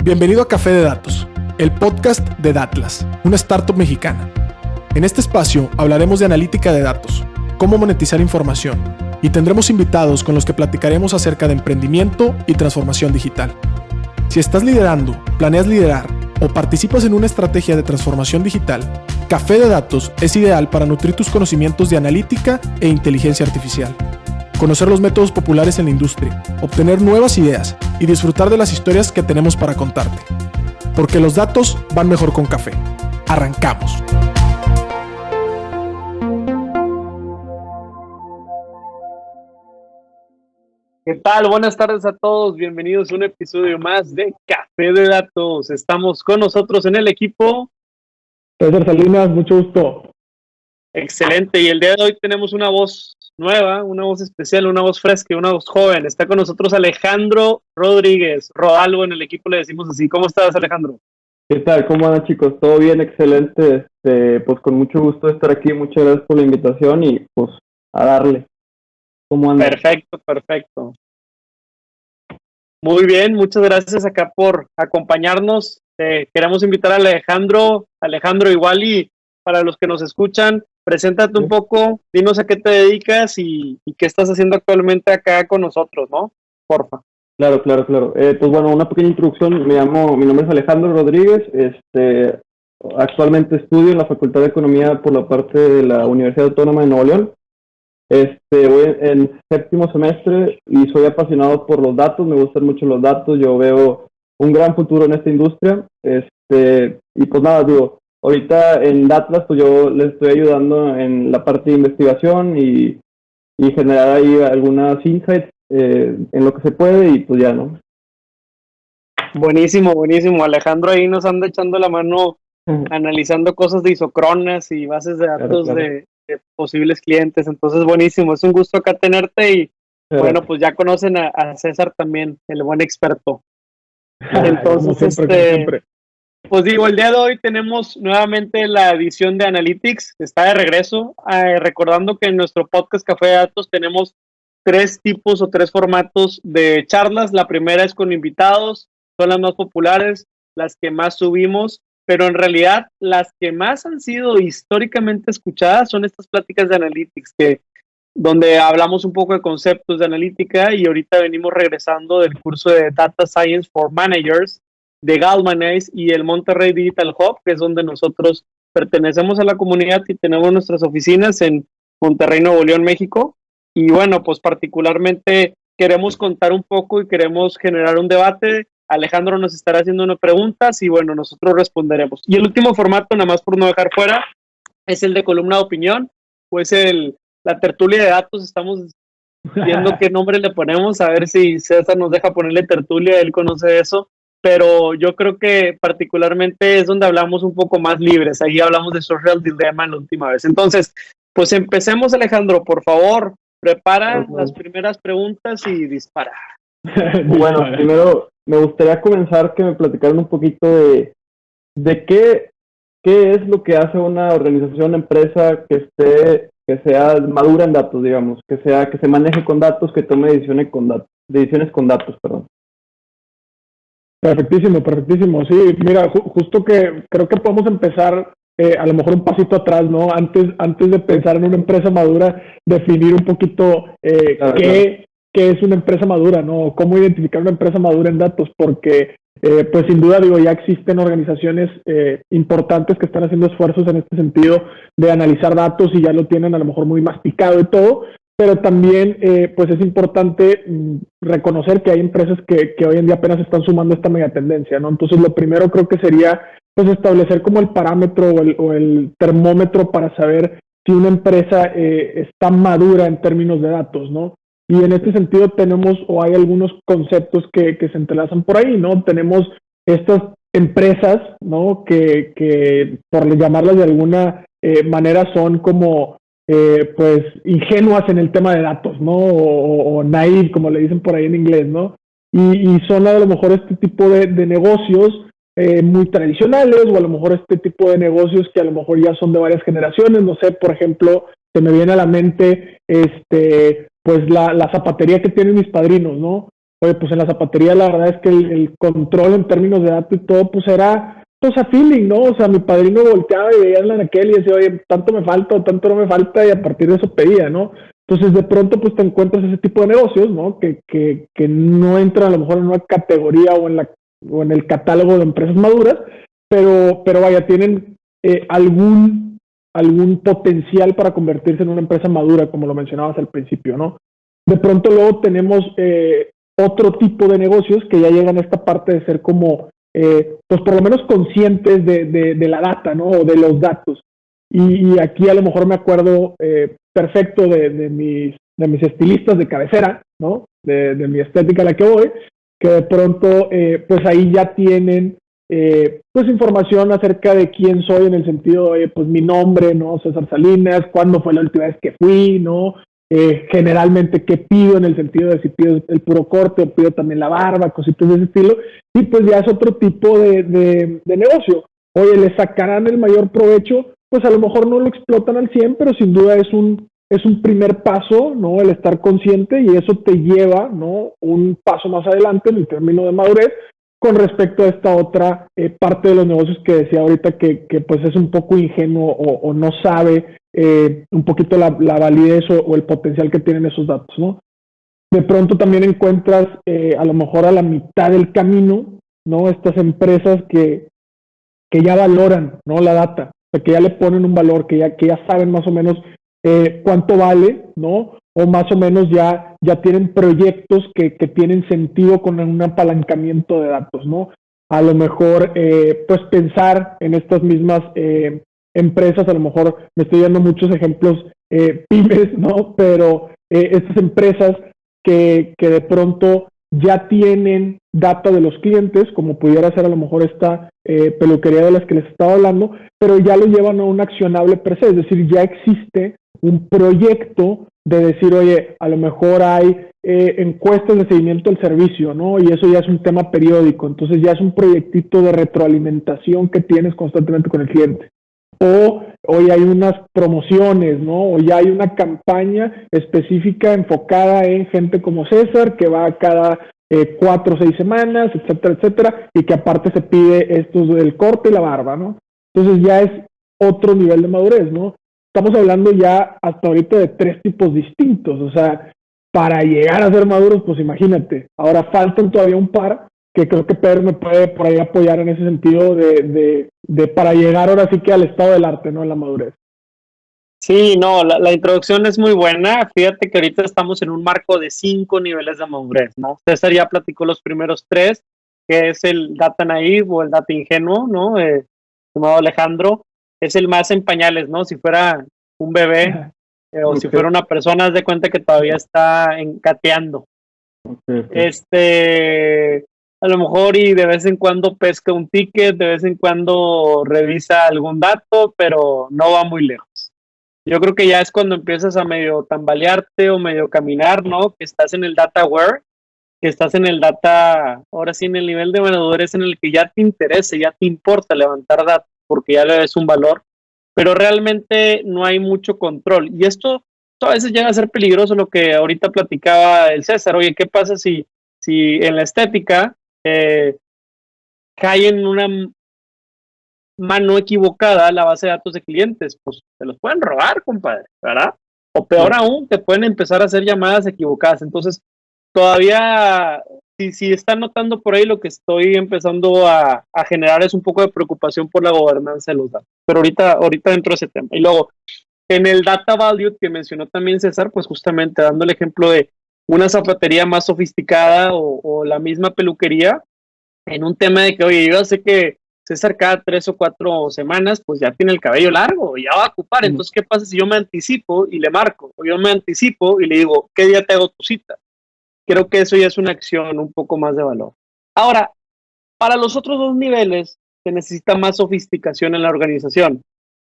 Bienvenido a Café de Datos, el podcast de Datlas, una startup mexicana. En este espacio hablaremos de analítica de datos, cómo monetizar información, y tendremos invitados con los que platicaremos acerca de emprendimiento y transformación digital. Si estás liderando, planeas liderar o participas en una estrategia de transformación digital, Café de Datos es ideal para nutrir tus conocimientos de analítica e inteligencia artificial, conocer los métodos populares en la industria, obtener nuevas ideas y disfrutar de las historias que tenemos para contarte. Porque los datos van mejor con café. ¡Arrancamos! ¿Qué tal? Buenas tardes a todos. Bienvenidos a un episodio más de Café de Datos. Estamos con nosotros en el equipo. César Salinas, mucho gusto. Excelente. Y el día de hoy tenemos una voz nueva, una voz especial, una voz fresca, una voz joven. Está con nosotros Alejandro Rodríguez, Rodalgo en el equipo le decimos así. ¿Cómo estás, Alejandro? ¿Qué tal? ¿Cómo andan, chicos? ¿Todo bien? Excelente. Pues con mucho gusto de estar aquí. Muchas gracias por la invitación y pues a darle. ¿Cómo andan? Perfecto. Muy bien, muchas gracias acá por acompañarnos. Queremos invitar a Alejandro. Alejandro, igual y para los que nos escuchan, preséntate un poco, dinos a qué te dedicas y qué estás haciendo actualmente acá con nosotros, ¿no? Porfa. Claro. Pues bueno, una pequeña introducción. Mi nombre es Alejandro Rodríguez. Actualmente estudio en la Facultad de Economía por la parte de la Universidad Autónoma de Nuevo León. Voy en séptimo semestre y soy apasionado por los datos. Me gustan mucho los datos. Yo veo un gran futuro en esta industria. Y pues nada, digo, ahorita en Datlas pues yo les estoy ayudando en la parte de investigación y generar ahí algunas insights en lo que se puede y pues ya, ¿no? Buenísimo. Alejandro ahí nos anda echando la mano analizando cosas de isocronas y bases de datos Claro. de posibles clientes. Entonces, buenísimo. Es un gusto acá tenerte y bueno, pues ya conocen a César también, el buen experto. Entonces, Como siempre. Pues digo, el día de hoy tenemos nuevamente la edición de Analytics, está de regreso, recordando que en nuestro podcast Café de Datos tenemos 3 tipos o 3 formatos de charlas. La primera es con invitados, son las más populares, las que más subimos, pero en realidad las que más han sido históricamente escuchadas son estas pláticas de Analytics, donde hablamos un poco de conceptos de analítica y ahorita venimos regresando del curso de Data Science for Managers de Galvanize y el Monterrey Digital Hub, que es donde nosotros pertenecemos a la comunidad y tenemos nuestras oficinas en Monterrey, Nuevo León, México. Y bueno, pues particularmente queremos contar un poco y queremos generar un debate. Alejandro nos estará haciendo unas preguntas y bueno, nosotros responderemos. Y el último formato, nada más por no dejar fuera, es el de columna de opinión, pues la tertulia de datos. Estamos viendo qué nombre le ponemos, a ver si César nos deja ponerle tertulia, él conoce eso. Pero yo creo que particularmente es donde hablamos un poco más libres. Ahí hablamos de Social Dilemma la última vez. Entonces, pues empecemos, Alejandro, por favor. Prepara las primeras preguntas y dispara. Bueno, primero me gustaría comenzar que me platicaran un poquito de qué es lo que hace una organización, una empresa que sea madura en datos, digamos, que se maneje con datos, que tome decisiones con datos, perdón. Perfectísimo. Sí, mira, justo que creo que podemos empezar a lo mejor un pasito atrás, ¿no? Antes de pensar en una empresa madura, definir un poquito qué es una empresa madura, ¿no? Cómo identificar una empresa madura en datos, porque pues sin duda, digo, ya existen organizaciones importantes que están haciendo esfuerzos en este sentido de analizar datos y ya lo tienen a lo mejor muy masticado y todo. Pero también pues es importante reconocer que hay empresas que hoy en día apenas están sumando esta megatendencia, ¿no? Entonces lo primero creo que sería pues establecer como el parámetro o el termómetro para saber si una empresa está madura en términos de datos, ¿no? Y en este sentido tenemos o hay algunos conceptos que se entrelazan por ahí, ¿no? Tenemos estas empresas, ¿no? Que por llamarlas de alguna manera son como pues ingenuas en el tema de datos, ¿no? O naive, como le dicen por ahí en inglés, ¿no? Y son a lo mejor este tipo de negocios muy tradicionales, o a lo mejor este tipo de negocios que a lo mejor ya son de varias generaciones. No sé, por ejemplo, se me viene a la mente pues la zapatería que tienen mis padrinos, ¿no? oye, pues en la zapatería la verdad es que el control en términos de datos y todo, pues era pues a feeling, ¿no? O sea, mi padrino volteaba y veía en aquel y decía, oye, tanto me falta o tanto no me falta, y a partir de eso pedía, ¿no? Entonces de pronto pues te encuentras ese tipo de negocios, ¿no? Que no entran a lo mejor en una categoría o en el catálogo de empresas maduras, pero vaya, tienen algún potencial para convertirse en una empresa madura, como lo mencionabas al principio, ¿no? De pronto luego tenemos otro tipo de negocios que ya llegan a esta parte de ser como, pues por lo menos conscientes de la data, ¿no? O de los datos. Y aquí a lo mejor me acuerdo perfecto de mis estilistas de cabecera, ¿no? De mi estética a la que voy, que de pronto, pues ahí ya tienen pues información acerca de quién soy en el sentido de, pues mi nombre, ¿no? César Salinas, cuándo fue la última vez que fui, ¿no? Generalmente qué pido en el sentido de si pido el puro corte o pido también la barba, cositas de ese estilo, y pues ya es otro tipo de negocio. Oye, ¿le sacarán el mayor provecho? Pues a lo mejor no lo explotan al 100, pero sin duda es un primer paso, ¿no? El estar consciente, y eso te lleva, ¿no? Un paso más adelante en el término de madurez con respecto a esta otra parte de los negocios que decía ahorita que pues es un poco ingenuo o no sabe un poquito la validez o el potencial que tienen esos datos, ¿no? De pronto también encuentras a lo mejor a la mitad del camino, ¿no? Estas empresas que ya valoran, ¿no? La data, o sea, que ya le ponen un valor, que ya saben más o menos cuánto vale, ¿no? O más o menos ya tienen proyectos que tienen sentido con un apalancamiento de datos, ¿no? A lo mejor, pues pensar en estas mismas empresas, a lo mejor me estoy dando muchos ejemplos pymes, ¿no? Pero estas empresas que de pronto ya tienen data de los clientes, como pudiera ser a lo mejor esta peluquería de las que les estaba hablando, pero ya lo llevan a un accionable per se, es decir, ya existe un proyecto de decir, oye, a lo mejor hay encuestas de seguimiento del servicio, ¿no? Y eso ya es un tema periódico, entonces ya es un proyectito de retroalimentación que tienes constantemente con el cliente. O hoy hay unas promociones, ¿no? O ya hay una campaña específica enfocada en gente como César, que va cada 4 o 6 semanas, etcétera, etcétera, y que aparte se pide esto del corte y la barba, ¿no? Entonces ya es otro nivel de madurez, ¿no? Estamos hablando ya hasta ahorita de 3 tipos distintos, o sea, para llegar a ser maduros, pues imagínate, ahora faltan todavía un par, que creo que Pedro me puede por ahí apoyar en ese sentido de para llegar ahora sí que al estado del arte, ¿no? En la madurez. Sí, no, la introducción es muy buena. Fíjate que ahorita estamos en un marco de 5 niveles de madurez, ¿no? César ya platicó los primeros 3, que es el data naive o el data ingenuo, ¿no? Llamado Alejandro. Es el más en pañales, ¿no? Si fuera un bebé o si fuera una persona, haz de cuenta que todavía está encateando. A lo mejor y de vez en cuando pesca un ticket, de vez en cuando revisa algún dato, pero no va muy lejos. Yo creo que ya es cuando empiezas a medio tambalearte o medio caminar, ¿no? Que estás en el data aware, que estás en el data, ahora sí en el nivel de madurez en el que ya te interesa, ya te importa levantar datos, porque ya le ves un valor, pero realmente no hay mucho control. Y esto a veces llega a ser peligroso, lo que ahorita platicaba el César. Oye, ¿qué pasa si en la estética cae en una mano equivocada la base de datos de clientes? Pues te los pueden robar, compadre, ¿verdad? O peor aún, te pueden empezar a hacer llamadas equivocadas. Entonces, todavía, si están notando por ahí, lo que estoy empezando a generar es un poco de preocupación por la gobernanza de los datos. Pero ahorita dentro de ese tema. Y luego, en el data value que mencionó también César, pues justamente dando el ejemplo de una zapatería más sofisticada o la misma peluquería, en un tema de que, oye, yo sé que César cada 3 o 4 semanas, pues ya tiene el cabello largo, ya va a ocupar. Entonces, ¿qué pasa si yo me anticipo y le marco? O yo me anticipo y le digo, ¿qué día te hago tu cita? Creo que eso ya es una acción un poco más de valor. Ahora, para los otros 2 niveles, se necesita más sofisticación en la organización.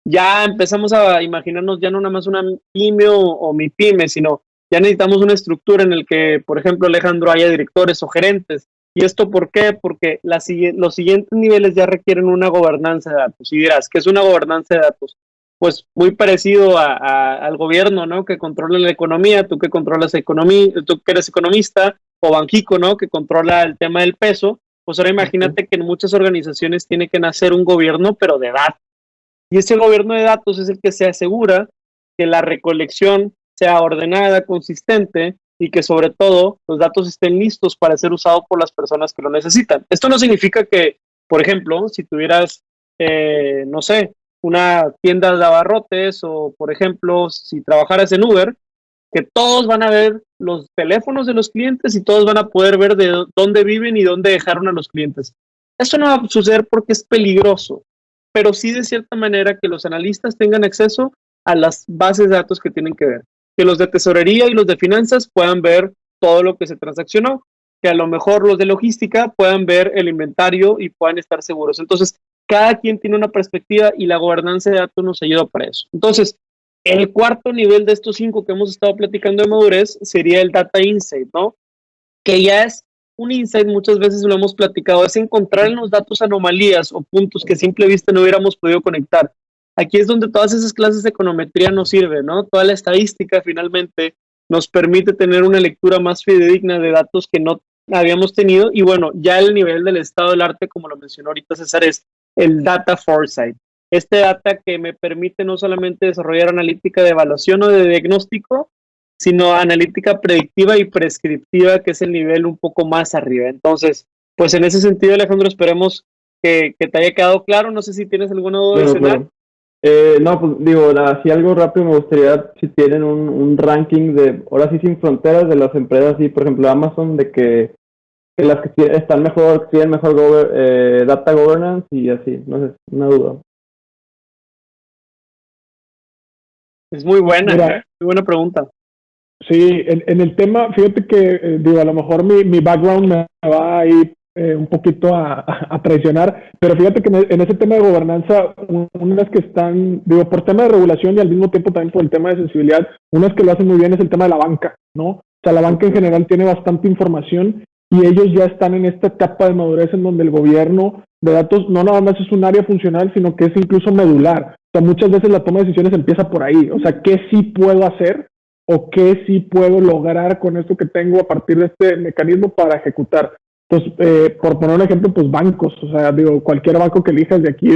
Ya empezamos a imaginarnos ya no nada más una pyme o mi pyme, sino ya necesitamos una estructura en la que, por ejemplo, Alejandro, haya directores o gerentes. ¿Y esto por qué? Porque los siguientes niveles ya requieren una gobernanza de datos. Y dirás, ¿qué es una gobernanza de datos? Pues muy parecido al gobierno, ¿no? Que controla la economía, tú que controlas economía, tú que eres economista, o Banxico, ¿no? Que controla el tema del peso. Pues ahora imagínate que en muchas organizaciones tiene que nacer un gobierno, pero de datos. Y ese gobierno de datos es el que se asegura que la recolección sea ordenada, consistente y que sobre todo los datos estén listos para ser usados por las personas que lo necesitan. Esto no significa que, por ejemplo, si tuvieras, no sé, una tienda de abarrotes o, por ejemplo, si trabajaras en Uber, que todos van a ver los teléfonos de los clientes y todos van a poder ver de dónde viven y dónde dejaron a los clientes. Eso no va a suceder porque es peligroso, pero sí de cierta manera que los analistas tengan acceso a las bases de datos que tienen que ver, que los de tesorería y los de finanzas puedan ver todo lo que se transaccionó, que a lo mejor los de logística puedan ver el inventario y puedan estar seguros. Entonces, cada quien tiene una perspectiva y la gobernanza de datos nos ayuda para eso. Entonces, el cuarto nivel de estos 5 que hemos estado platicando de madurez sería el Data Insight, ¿no? Que ya es un insight, muchas veces lo hemos platicado, es encontrar en los datos anomalías o puntos que a simple vista no hubiéramos podido conectar. Aquí es donde todas esas clases de econometría nos sirven, ¿no? Toda la estadística finalmente nos permite tener una lectura más fidedigna de datos que no habíamos tenido. Y bueno, ya el nivel del estado del arte, como lo mencionó ahorita César, es el Data Foresight. Este data que me permite no solamente desarrollar analítica de evaluación o de diagnóstico, sino analítica predictiva y prescriptiva, que es el nivel un poco más arriba. Entonces, pues en ese sentido, Alejandro, esperemos que te haya quedado claro. No sé si tienes alguna duda adicional. No, pues digo, así algo rápido me gustaría si tienen un ranking de, ahora sí sin fronteras, de las empresas, y por ejemplo Amazon, de que las que están mejor, tienen mejor data governance y así, no sé, una duda. Es muy buena, muy buena pregunta. Sí, en el tema, fíjate que, digo, a lo mejor mi background me va a ir un poquito a traicionar, pero fíjate que en ese tema de gobernanza, unas que están, digo, por tema de regulación y al mismo tiempo también por el tema de sensibilidad, unas que lo hacen muy bien es el tema de la banca, ¿no? O sea, la banca en general tiene bastante información y ellos ya están en esta etapa de madurez en donde el gobierno de datos no nada más es un área funcional, sino que es incluso medular. O sea, muchas veces la toma de decisiones empieza por ahí. O sea, ¿qué sí puedo hacer o qué sí puedo lograr con esto que tengo a partir de este mecanismo para ejecutar? Entonces, por poner un ejemplo, pues bancos. O sea, digo, cualquier banco que elijas de aquí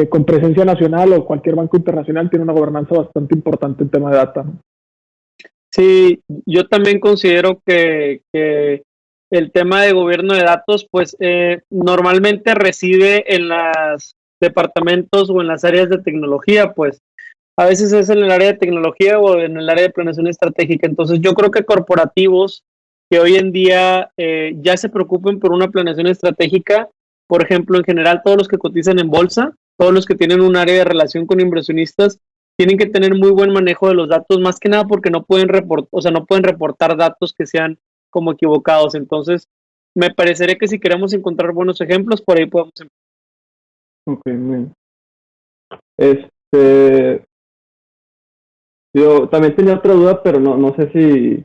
con presencia nacional o cualquier banco internacional tiene una gobernanza bastante importante en tema de data, ¿no? Sí, yo también considero que el tema de gobierno de datos, pues normalmente reside en los departamentos o en las áreas de tecnología, pues a veces es en el área de tecnología o en el área de planeación estratégica. Entonces yo creo que corporativos que hoy en día ya se preocupen por una planeación estratégica, por ejemplo, en general todos los que cotizan en bolsa, todos los que tienen un área de relación con inversionistas, tienen que tener muy buen manejo de los datos, más que nada porque no pueden reportar datos que sean como equivocados. Entonces, me parecería que si queremos encontrar buenos ejemplos, por ahí podemos empezar. Ok, muy bien. Yo también tenía otra duda, pero no sé si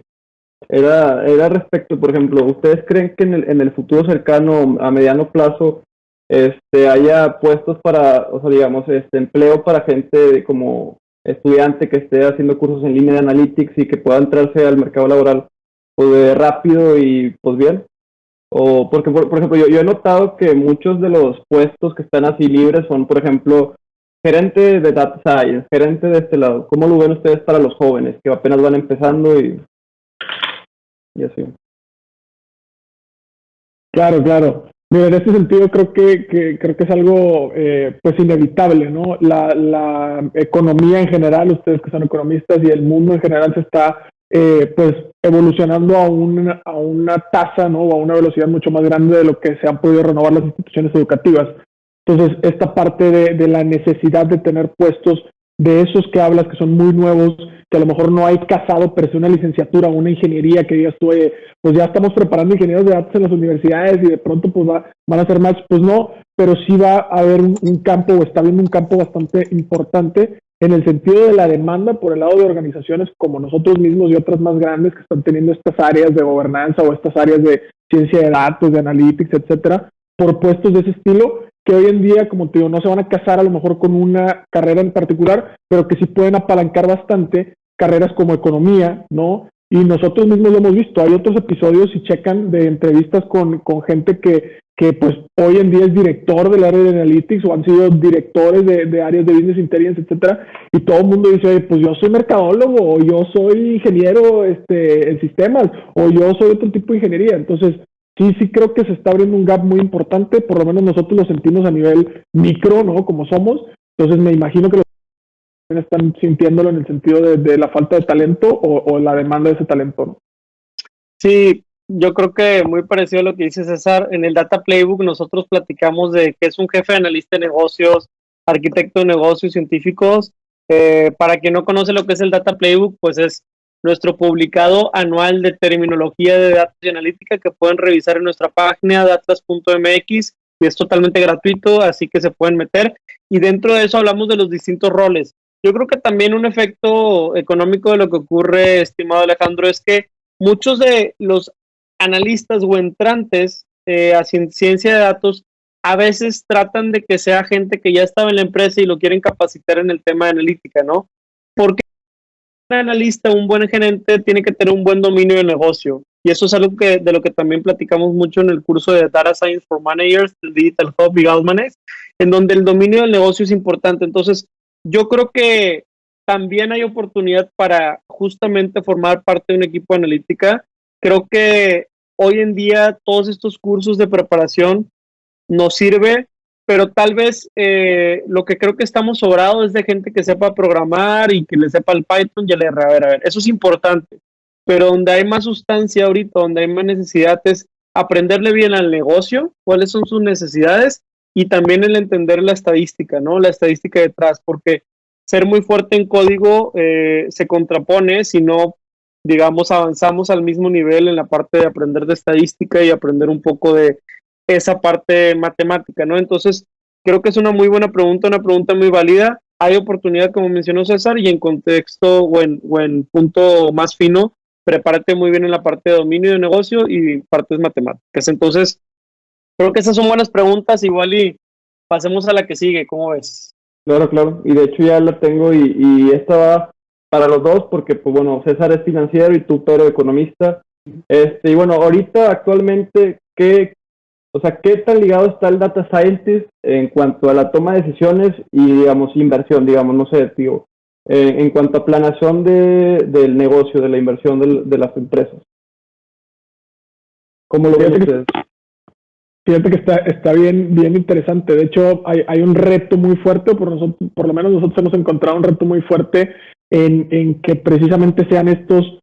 era respecto, por ejemplo, ¿ustedes creen que en el futuro cercano, a mediano plazo, haya puestos para, o sea, digamos, empleo para gente como estudiante que esté haciendo cursos en línea de analytics y que pueda entrarse al mercado laboral pues rápido y pues bien? O porque, por ejemplo, yo he notado que muchos de los puestos que están así libres son, por ejemplo, gerente de data science, gerente de este lado. ¿Cómo lo ven ustedes para los jóvenes que apenas van empezando y así? Claro. Mira, en este sentido creo que es algo pues inevitable, ¿no? La economía en general, ustedes que son economistas, y el mundo en general se está pues evolucionando a una tasa, ¿no? O a una velocidad mucho más grande de lo que se han podido renovar las instituciones educativas. Entonces, esta parte de la necesidad de tener puestos de esos que hablas, que son muy nuevos, que a lo mejor no hay casado, pero es una licenciatura, una ingeniería que digas tú, pues ya estamos preparando ingenieros de datos en las universidades y de pronto pues van a ser más, pues no, pero sí va a haber un campo, o está habiendo un campo bastante importante en el sentido de la demanda por el lado de organizaciones como nosotros mismos y otras más grandes que están teniendo estas áreas de gobernanza o estas áreas de ciencia de datos, de analytics, etcétera, por puestos de ese estilo, que hoy en día, como te digo, no se van a casar a lo mejor con una carrera en particular, pero que sí pueden apalancar bastante carreras como economía, ¿no? Y nosotros mismos lo hemos visto. Hay otros episodios, si checan, de entrevistas con gente que pues hoy en día es director del área de Analytics o han sido directores de áreas de Business Intelligence, etcétera, y todo el mundo dice, pues yo soy mercadólogo, o yo soy ingeniero en sistemas, o yo soy otro tipo de ingeniería. Entonces, sí creo que se está abriendo un gap muy importante, por lo menos nosotros lo sentimos a nivel micro, ¿no? Como somos. Entonces me imagino que los están sintiéndolo en el sentido de la falta de talento o la demanda de ese talento, ¿no? Sí, yo creo que muy parecido a lo que dice César. En el Data Playbook nosotros platicamos de que es un jefe de analista de negocios, arquitecto de negocios, científicos. Para quien no conoce lo que es el Data Playbook, pues es nuestro publicado anual de terminología de datos y analítica que pueden revisar en nuestra página datlas.mx y es totalmente gratuito, así que se pueden meter. Y dentro de eso hablamos de los distintos roles. Yo creo que también un efecto económico de lo que ocurre, estimado Alejandro, es que muchos de los analistas o entrantes a ciencia de datos a veces tratan de que sea gente que ya estaba en la empresa y lo quieren capacitar en el tema de analítica, ¿no? Porque un analista, un buen gerente tiene que tener un buen dominio de negocio. Y eso es algo de lo que también platicamos mucho en el curso de Data Science for Managers, el Digital Hub y Galmanes, en donde el dominio del negocio es importante. Entonces, yo creo que también hay oportunidad para justamente formar parte de un equipo de analítica. Creo que hoy en día todos estos cursos de preparación nos sirve, pero tal vez lo que creo que estamos sobrados es de gente que sepa programar y que le sepa el Python y el R. A ver, eso es importante, pero donde hay más sustancia ahorita, donde hay más necesidad es aprenderle bien al negocio, cuáles son sus necesidades y también el entender la estadística, ¿no? La estadística detrás, porque ser muy fuerte en código se contrapone si no, digamos, avanzamos al mismo nivel en la parte de aprender de estadística y aprender un poco de esa parte matemática, ¿no? Entonces, creo que es una muy buena pregunta, una pregunta muy válida. Hay oportunidad, como mencionó César, y en contexto o en punto más fino, prepárate muy bien en la parte de dominio de negocio y partes matemáticas. Entonces, creo que esas son buenas preguntas, igual y pasemos a la que sigue, ¿cómo ves? Claro, y de hecho ya la tengo y esta va para los dos porque, pues bueno, César es financiero y tú, Pedro, economista. Y bueno, ahorita actualmente, ¿qué tan ligado está el data scientist en cuanto a la toma de decisiones y, digamos, inversión, digamos, no sé, digo, en cuanto a planeación del negocio, de la inversión de las empresas? ¿Cómo lo ven ustedes? Fíjate que está bien interesante. De hecho, hay un reto muy fuerte, por lo menos nosotros hemos encontrado un reto muy fuerte en que precisamente sean estos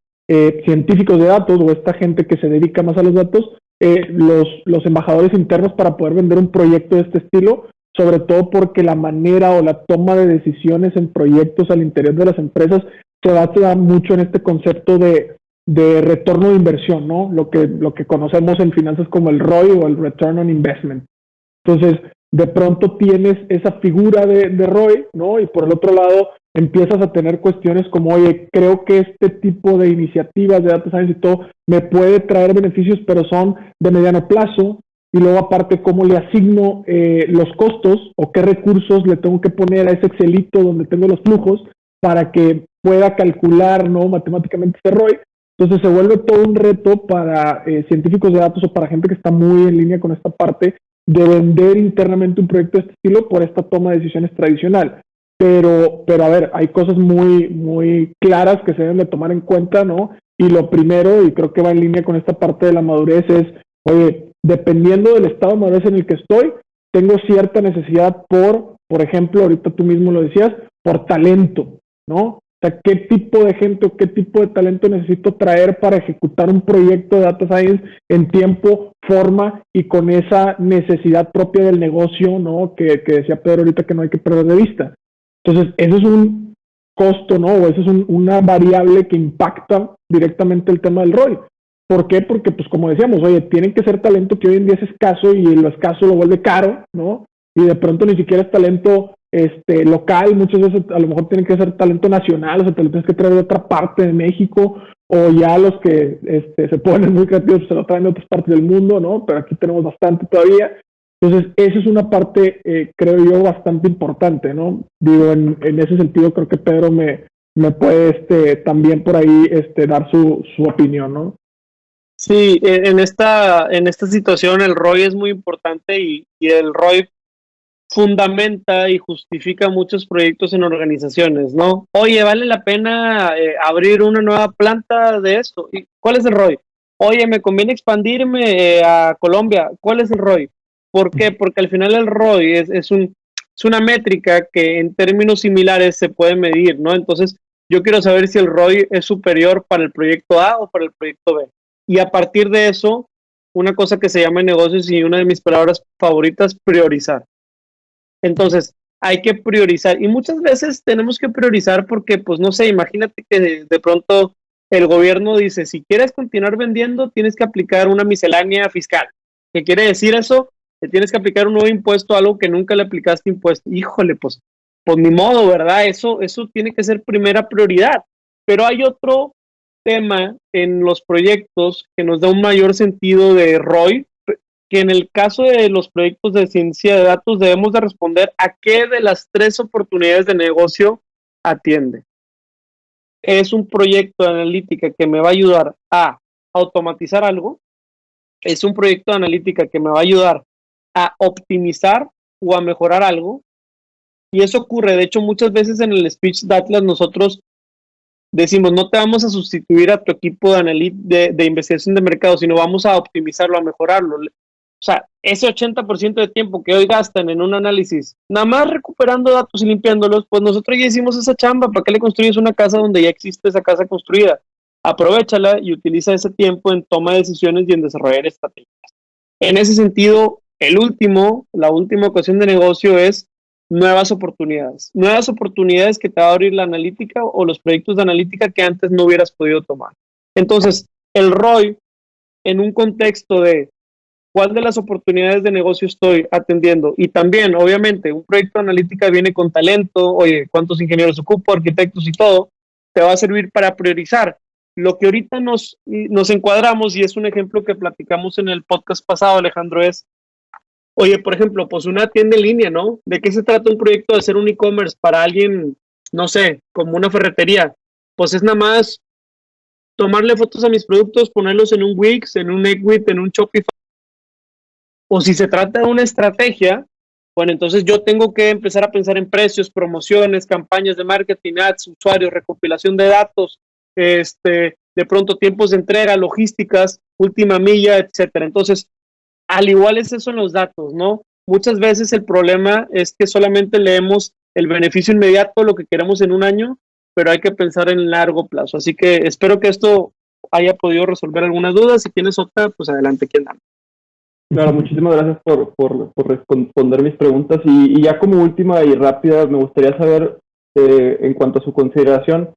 científicos de datos o esta gente que se dedica más a los datos, los embajadores internos para poder vender un proyecto de este estilo, sobre todo porque la manera o la toma de decisiones en proyectos al interior de las empresas se basa mucho en este concepto de retorno de inversión, ¿no? Lo que conocemos en finanzas como el ROI o el Return on Investment. Entonces, de pronto tienes esa figura de ROI, ¿no? Y por el otro lado, empiezas a tener cuestiones como, oye, creo que este tipo de iniciativas de data science y todo me puede traer beneficios, pero son de mediano plazo. Y luego, aparte, cómo le asigno los costos o qué recursos le tengo que poner a ese Excelito donde tengo los flujos para que pueda calcular, ¿no? Matemáticamente ese ROI. Entonces se vuelve todo un reto para científicos de datos o para gente que está muy en línea con esta parte de vender internamente un proyecto de este estilo por esta toma de decisiones tradicional. Pero a ver, hay cosas muy claras que se deben de tomar en cuenta, ¿no? Y lo primero, y creo que va en línea con esta parte de la madurez, es, oye, dependiendo del estado de madurez en el que estoy, tengo cierta necesidad por ejemplo, ahorita tú mismo lo decías, por talento, ¿no? O sea, ¿qué tipo de gente o qué tipo de talento necesito traer para ejecutar un proyecto de data science en tiempo, forma y con esa necesidad propia del negocio, ¿no? Que decía Pedro ahorita que no hay que perder de vista. Entonces, eso es un costo, ¿no? O eso es una variable que impacta directamente el tema del ROI. ¿Por qué? Porque, pues, como decíamos, oye, tienen que ser talento que hoy en día es escaso y lo escaso lo vuelve caro, ¿no? Y de pronto ni siquiera es talento local, muchas veces a lo mejor tiene que ser talento nacional, o sea, te lo tienes que traer de otra parte de México, o ya los que se ponen muy creativos pues se lo traen de otras partes del mundo, ¿no? Pero aquí tenemos bastante todavía. Entonces, esa es una parte, creo yo, bastante importante, ¿no? Digo, en ese sentido, creo que Pedro me me puede también por ahí dar su opinión, ¿no? Sí, en esta situación el ROI es muy importante y el ROI fundamenta y justifica muchos proyectos en organizaciones, ¿no? Oye, ¿vale la pena abrir una nueva planta de esto? ¿Y cuál es el ROI? Oye, me conviene expandirme a Colombia. ¿Cuál es el ROI? ¿Por qué? Porque al final el ROI es una métrica que en términos similares se puede medir, ¿no? Entonces, yo quiero saber si el ROI es superior para el proyecto A o para el proyecto B. Y a partir de eso, una cosa que se llama en negocios y una de mis palabras favoritas, priorizar. Entonces, hay que priorizar y muchas veces tenemos que priorizar porque, pues no sé, imagínate que de pronto el gobierno dice, si quieres continuar vendiendo, tienes que aplicar una miscelánea fiscal. ¿Qué quiere decir eso? Que tienes que aplicar un nuevo impuesto a algo que nunca le aplicaste impuesto. Híjole, pues ni modo, ¿verdad? Eso tiene que ser primera prioridad. Pero hay otro tema en los proyectos que nos da un mayor sentido de ROI, que en el caso de los proyectos de ciencia de datos debemos de responder a qué de las 3 oportunidades de negocio atiende. Es un proyecto de analítica que me va a ayudar a automatizar algo, es un proyecto de analítica que me va a ayudar a optimizar o a mejorar algo, y eso ocurre, de hecho muchas veces en el speech de Atlas nosotros decimos, no te vamos a sustituir a tu equipo de investigación de mercado, sino vamos a optimizarlo, a mejorarlo. O sea, ese 80% de tiempo que hoy gastan en un análisis, nada más recuperando datos y limpiándolos, pues nosotros ya hicimos esa chamba. ¿Para qué le construyes una casa donde ya existe esa casa construida? Aprovéchala y utiliza ese tiempo en toma de decisiones y en desarrollar estrategias. En ese sentido, la última ocasión de negocio es nuevas oportunidades que te va a abrir la analítica o los proyectos de analítica que antes no hubieras podido tomar. Entonces, el ROI en un contexto de cuál de las oportunidades de negocio estoy atendiendo y también, obviamente, un proyecto de analítica viene con talento, oye, cuántos ingenieros ocupo, arquitectos y todo, te va a servir para priorizar. Lo que ahorita nos encuadramos, y es un ejemplo que platicamos en el podcast pasado, Alejandro, es oye, por ejemplo, pues una tienda en línea, ¿no? ¿De qué se trata un proyecto de hacer un e-commerce para alguien, no sé, como una ferretería? Pues es nada más tomarle fotos a mis productos, ponerlos en un Wix, en un Ecwid, en un Shopify. O si se trata de una estrategia, bueno, entonces yo tengo que empezar a pensar en precios, promociones, campañas de marketing, ads, usuarios, recopilación de datos, de pronto tiempos de entrega, logísticas, última milla, etcétera. Entonces, al igual es eso en los datos, ¿no? Muchas veces el problema es que solamente leemos el beneficio inmediato, lo que queremos en un año, pero hay que pensar en largo plazo. Así que espero que esto haya podido resolver algunas dudas. Si tienes otra, pues adelante, ¿quién da? Claro, muchísimas gracias por responder mis preguntas. Y ya como última y rápida, me gustaría saber, en cuanto a su consideración,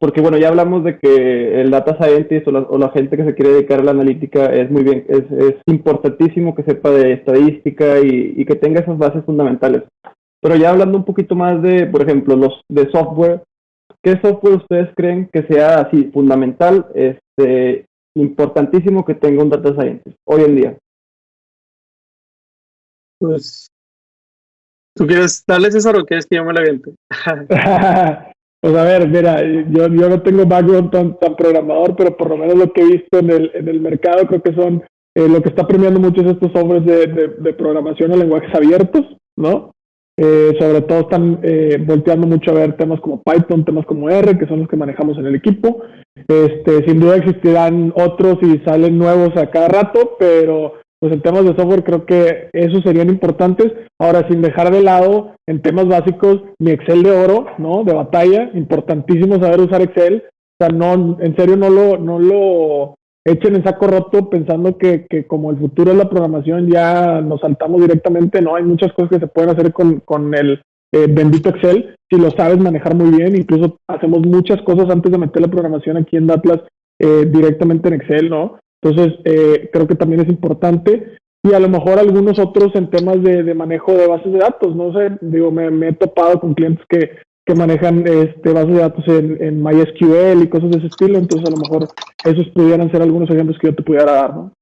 porque bueno, ya hablamos de que el data scientist o la gente que se quiere dedicar a la analítica es muy bien, es importantísimo que sepa de estadística y que tenga esas bases fundamentales. Pero ya hablando un poquito más de, por ejemplo, los de software, ¿qué software ustedes creen que sea así fundamental, importantísimo que tenga un data scientist hoy en día? Pues, ¿tú quieres darle, César, o quieres que yo me la aviente? Pues a ver, mira, yo no tengo background tan programador, pero por lo menos lo que he visto en el mercado creo que son, lo que está premiando mucho es estos softwares de programación a lenguajes abiertos, ¿no? Sobre todo están volteando mucho a ver temas como Python, temas como R, que son los que manejamos en el equipo. Sin duda existirán otros y salen nuevos a cada rato, pero pues en temas de software creo que esos serían importantes. Ahora, sin dejar de lado en temas básicos mi Excel de oro, ¿no? De batalla, importantísimo saber usar Excel. O sea, no, en serio no lo echen en saco roto pensando que como el futuro es la programación ya nos saltamos directamente, ¿no? Hay muchas cosas que se pueden hacer con el bendito Excel, si lo sabes manejar muy bien. Incluso hacemos muchas cosas antes de meter la programación aquí en Atlas directamente en Excel, ¿no? Entonces, creo que también es importante. Y a lo mejor algunos otros en temas de manejo de bases de datos, no sé, digo, me he topado con clientes que manejan bases de datos en MySQL y cosas de ese estilo, entonces a lo mejor esos pudieran ser algunos ejemplos que yo te pudiera dar, ¿no?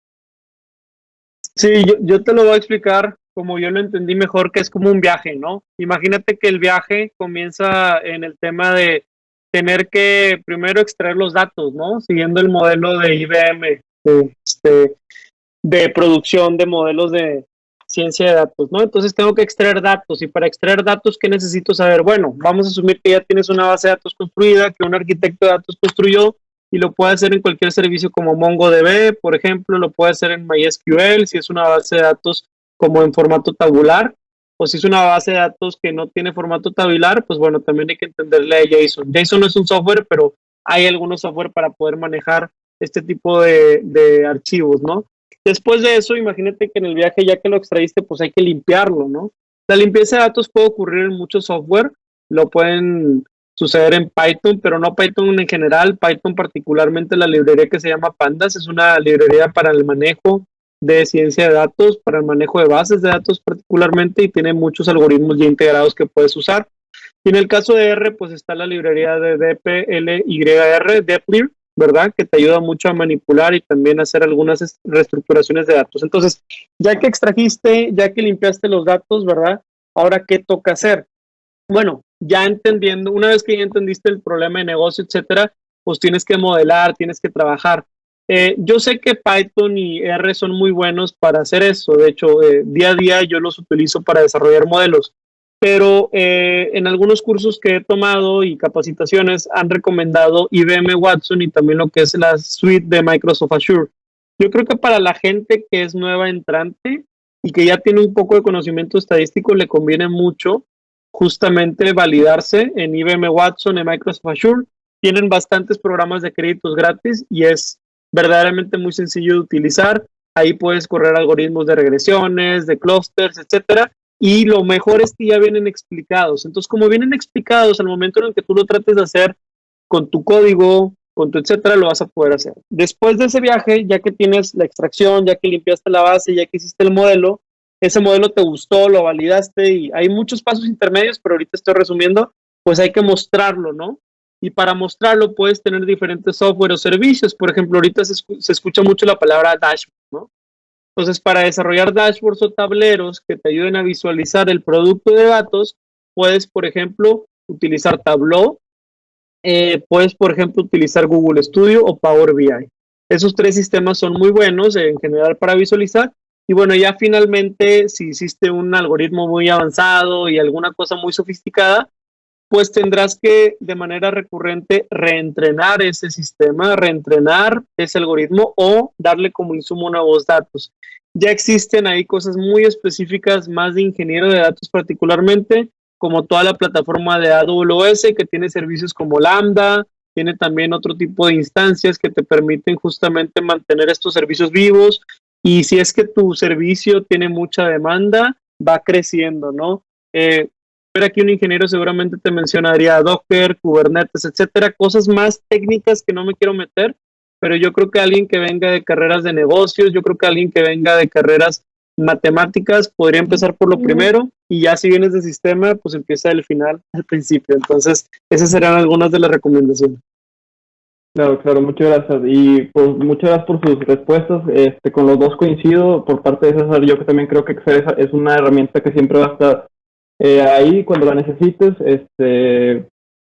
Sí, yo te lo voy a explicar como yo lo entendí mejor, que es como un viaje, ¿no? Imagínate que el viaje comienza en el tema de tener que primero extraer los datos, ¿no? Siguiendo el modelo de IBM, de producción de modelos de ciencia de datos, ¿no? Entonces tengo que extraer datos, y para extraer datos, ¿qué necesito saber? Bueno, vamos a asumir que ya tienes una base de datos construida, que un arquitecto de datos construyó, y lo puede hacer en cualquier servicio como MongoDB, por ejemplo, lo puede hacer en MySQL, si es una base de datos como en formato tabular, o si es una base de datos que no tiene formato tabular, pues bueno, también hay que entenderle a JSON. JSON no es un software, pero hay algunos software para poder manejar este tipo de archivos, ¿no? Después de eso, imagínate que en el viaje, ya que lo extraíste, pues hay que limpiarlo, ¿no? La limpieza de datos puede ocurrir en muchos software, lo pueden suceder en Python, pero no Python en general, Python particularmente la librería que se llama Pandas, es una librería para el manejo de ciencia de datos, para el manejo de bases de datos particularmente, y tiene muchos algoritmos ya integrados que puedes usar. Y en el caso de R, pues está la librería de DPLYR, Dplyr, ¿verdad? Que te ayuda mucho a manipular y también a hacer algunas reestructuraciones de datos. Entonces, ya que extrajiste, ya que limpiaste los datos, ¿verdad? Ahora, ¿qué toca hacer? Bueno, ya entendiendo, una vez que ya entendiste el problema de negocio, etcétera, pues tienes que modelar, tienes que trabajar. Yo sé que Python y R son muy buenos para hacer eso. De hecho, día a día yo los utilizo para desarrollar modelos. Pero en algunos cursos que he tomado y capacitaciones han recomendado IBM Watson y también lo que es la suite de Microsoft Azure. Yo creo que para la gente que es nueva entrante y que ya tiene un poco de conocimiento estadístico, le conviene mucho justamente validarse en IBM Watson, en Microsoft Azure. Tienen bastantes programas de créditos gratis y es verdaderamente muy sencillo de utilizar. Ahí puedes correr algoritmos de regresiones, de clusters, etcétera. Y lo mejor es que ya vienen explicados. Entonces, como vienen explicados, al momento en el que tú lo trates de hacer con tu código, con tu etcétera, lo vas a poder hacer. Después de ese viaje, ya que tienes la extracción, ya que limpiaste la base, ya que hiciste el modelo, ese modelo te gustó, lo validaste, y hay muchos pasos intermedios, pero ahorita estoy resumiendo, pues hay que mostrarlo, ¿no? Y para mostrarlo puedes tener diferentes software o servicios. Por ejemplo, ahorita se escucha mucho la palabra dashboard, ¿no? Entonces, para desarrollar dashboards o tableros que te ayuden a visualizar el producto de datos, puedes, por ejemplo, utilizar Tableau, puedes, por ejemplo, utilizar Google Studio o Power BI. Esos tres sistemas son muy buenos en general para visualizar. Y bueno, ya finalmente, si hiciste un algoritmo muy avanzado y alguna cosa muy sofisticada, pues tendrás que de manera recurrente reentrenar ese sistema, reentrenar ese algoritmo o darle como insumo nuevos datos. Ya existen ahí cosas muy específicas, más de ingeniero de datos particularmente, como toda la plataforma de AWS, que tiene servicios como Lambda, tiene también otro tipo de instancias que te permiten justamente mantener estos servicios vivos, y si es que tu servicio tiene mucha demanda, va creciendo, ¿no? Pero aquí un ingeniero seguramente te mencionaría Docker, Kubernetes, etcétera, cosas más técnicas que no me quiero meter, pero yo creo que alguien que venga de carreras de negocios, yo creo que alguien que venga de carreras matemáticas podría empezar por lo primero, y ya si vienes de sistema, pues empieza del final al principio. Entonces, esas serán algunas de las recomendaciones. Claro, muchas gracias. Y pues muchas gracias por sus respuestas. Con los dos coincido. Por parte de César, yo que también creo que Excel es una herramienta que siempre va a estar ahí cuando la necesites,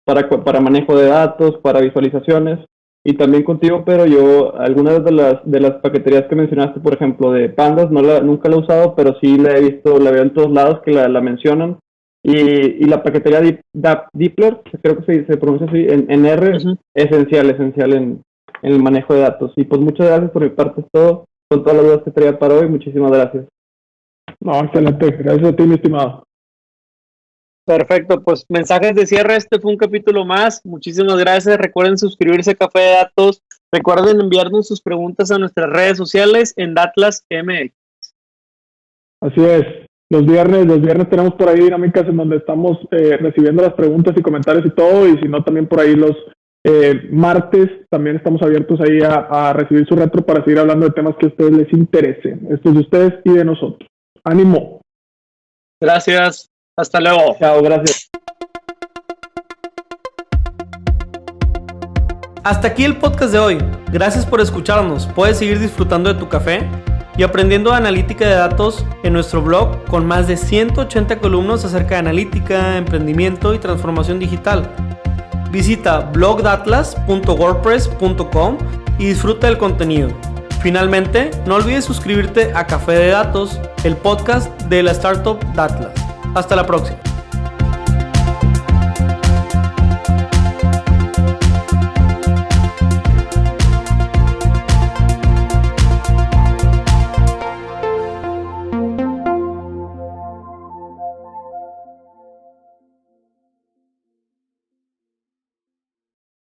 para manejo de datos, para visualizaciones, y también contigo, pero yo algunas de las paqueterías que mencionaste, por ejemplo, de Pandas, nunca la he usado, pero sí la he visto, la veo en todos lados que la mencionan, y la paquetería Dplyr, que creo que se pronuncia así, en R, uh-huh. esencial en el manejo de datos. Y pues muchas gracias por mi parte, es todo, con todas las dudas que traía para hoy. Muchísimas gracias. No, excelente, gracias a ti, mi estimado. Perfecto, pues mensajes de cierre. Este fue un capítulo más. Muchísimas gracias. Recuerden suscribirse a Café de Datos. Recuerden enviarnos sus preguntas a nuestras redes sociales en Datlas MX. Así es. Los viernes tenemos por ahí dinámicas en donde estamos recibiendo las preguntas y comentarios y todo, y si no, también por ahí los martes también estamos abiertos ahí a recibir su retro para seguir hablando de temas que a ustedes les interesen. Esto es de ustedes y de nosotros. ¡Ánimo! Gracias. Hasta luego. Chao, gracias. Hasta aquí el podcast de hoy. Gracias por escucharnos. Puedes seguir disfrutando de tu café y aprendiendo analítica de datos en nuestro blog con más de 180 columnas acerca de analítica, emprendimiento y transformación digital. Visita blogdatlas.wordpress.com y disfruta del contenido. Finalmente, no olvides suscribirte a Café de Datos, el podcast de la startup Datlas. Hasta la próxima.